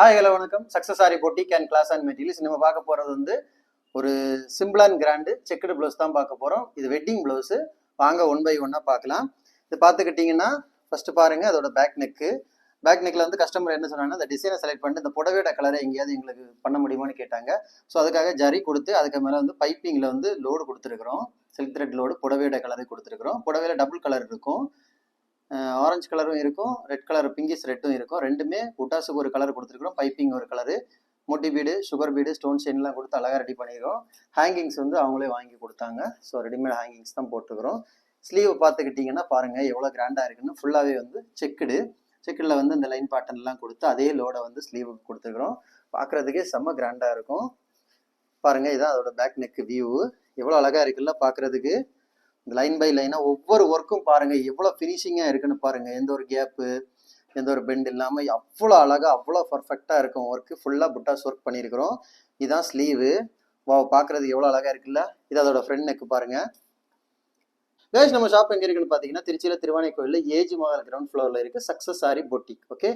Hi hello வணக்கம். Success aari boutique and class and materials. நம்ம பார்க்க போகிறது வந்து ஒரு simple and grand checked blouse தான் பார்க்க போகிறோம். இது வெட்டிங் ப்ளவுஸு. வாங்க ஒன் பை ஒன்னாக பார்க்கலாம். இது பார்த்துக்கிட்டிங்கன்னா ஃபஸ்ட்டு பாருங்கள், அதோட பேக் நெக்கில் வந்து கஸ்டமர் என்ன சொன்னாங்கன்னா, அந்த டிசைனை செலக்ட் பண்ணிட்டு இந்த புடவையோட கலரை எங்கேயாவது எங்களுக்கு பண்ண முடியுமான்னு கேட்டாங்க. ஸோ அதுக்காக ஜரி கொடுத்து அதுக்கு மேலே வந்து பைப்பிங்கில் வந்து லோடு கொடுத்துருக்குறோம். சில்க் த்ரெட் லோடு புடவையோட கலரை கொடுத்துருக்குறோம். புடவையில் டபுள் கலர் இருக்கும், ஆரஞ்சு கலரும் இருக்கும், ரெட் கலர் பிங்கிஷ் ரெட்டும் இருக்கும். ரெண்டுமே புட்டாஸுக்கு ஒரு கலர் கொடுத்துருக்குறோம், பைப்பிங் ஒரு கலரு, மொட்டி பீடு, சுகர் பீடு, ஸ்டோன் செயின்லாம் கொடுத்து அழகாக ரெடி பண்ணியிருக்கோம். ஹேங்கிங்ஸ் வந்து அவங்களே வாங்கி கொடுத்தாங்க. ஸோ ரெடிமேட் ஹேங்கிங்ஸ் தான் போட்டுக்கிறோம். ஸ்லீவ் பார்த்துக்கிட்டிங்கன்னா பாருங்கள் எவ்வளோ கிராண்டாக இருக்குன்னு. ஃபுல்லாகவே வந்து செக்குடில் வந்து இந்த லைன் பேட்டர்ன்லாம் கொடுத்து அதே லோடை வந்து ஸ்லீவுக்கு கொடுத்துருக்குறோம். பார்க்குறதுக்கே செம்ம கிராண்டாக இருக்கும். பாருங்கள், இதான் அதோட பேக் நெக் வியூ. எவ்வளோ அழகாக இருக்குல்ல பார்க்குறதுக்கு. இந்த லைன் பை லைனாக ஒவ்வொரு ஒர்க்கும் பாருங்கள் எவ்வளோ ஃபினிஷிங்காக இருக்குன்னு பாருங்கள். எந்த ஒரு கேப்பு, எந்த ஒரு பெண்ட் இல்லாமல் அவ்வளோ அழகாக அவ்வளோ பர்ஃபெக்டாக இருக்கும். ஒர்க்கு ஃபுல்லாக புட்டாஸ் ஒர்க் பண்ணியிருக்கிறோம். இதுதான் ஸ்லீவு. பார்க்குறதுக்கு எவ்வளோ அழகாக இருக்குல்ல. இது அதோட ஃப்ரண்ட் நெக்கு பாருங்கள். கைஸ், நம்ம ஷாப் எங்கே இருக்குன்னு பார்த்தீங்கன்னா திருச்சியில் திருவானை கோயிலில் ஏஜி மஹால் கிரவுண்ட் ஃப்ளோரில் இருக்குது சக்ஸஸ் ஆரி பொட்டிக். ஓகே,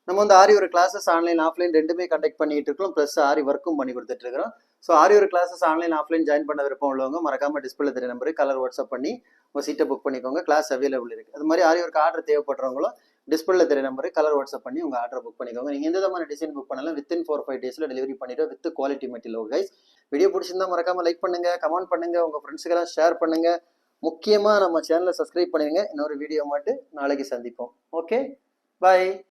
நம்ம வந்து ஆரி ஒரு கிளாஸஸ் ஆன்லைன் ஆஃப்லைன் ரெண்டுமே கண்டக்ட் பண்ணிட்டு இருக்கோம். ப்ளஸ் ஆரி ஒர்க்கும் பண்ணி கொடுத்துட்டு இருக்கிறோம். ஸோ ஆரி ஒரு கிளாஸஸ் ஆன்லைன் ஆஃப்லைன் ஜாயின் பண்ண விருப்பம் உள்ளவங்க மறக்காம டிஸ்பிளே தெரிய நம்பருக்கு கலர் வாட்ஸ்அப் பண்ணி உங்கள் சீட்டை புக் பண்ணிக்கோங்க. கிளாஸ் அவைலபிள் இருக்குது. அது மாதிரி ஆரி ஒர்க் ஆர்டர் தேவைப்படுறவங்களும் டிஸ்பிளே தெரிய நம்பருக்கு கலர் வாட்ஸ்அப் பண்ணி உங்கள் ஆர்டர் புக் பண்ணிக்கோங்க. நீங்கள் எந்த விதமான டிசைன் புக் பண்ணாலும் வித்தின் 4-5 டேஸில் டெலிவரி பண்ணிட்டு with quality material. Guys, video பிடிச்சிருந்தா மறக்காம லைக் பண்ணுங்க, கமெண்ட் பண்ணுங்க, உங்கள் ஃப்ரெண்ட்ஸுக்கெல்லாம் ஷேர் பண்ணுங்க. முக்கியமாக நம்ம சேனலை சப்ஸ்கிரைப் பண்ணுவீங்க. இன்னொரு வீடியோ மட்டும் நாளைக்கு சந்திப்போம். ஓகே, பாய்.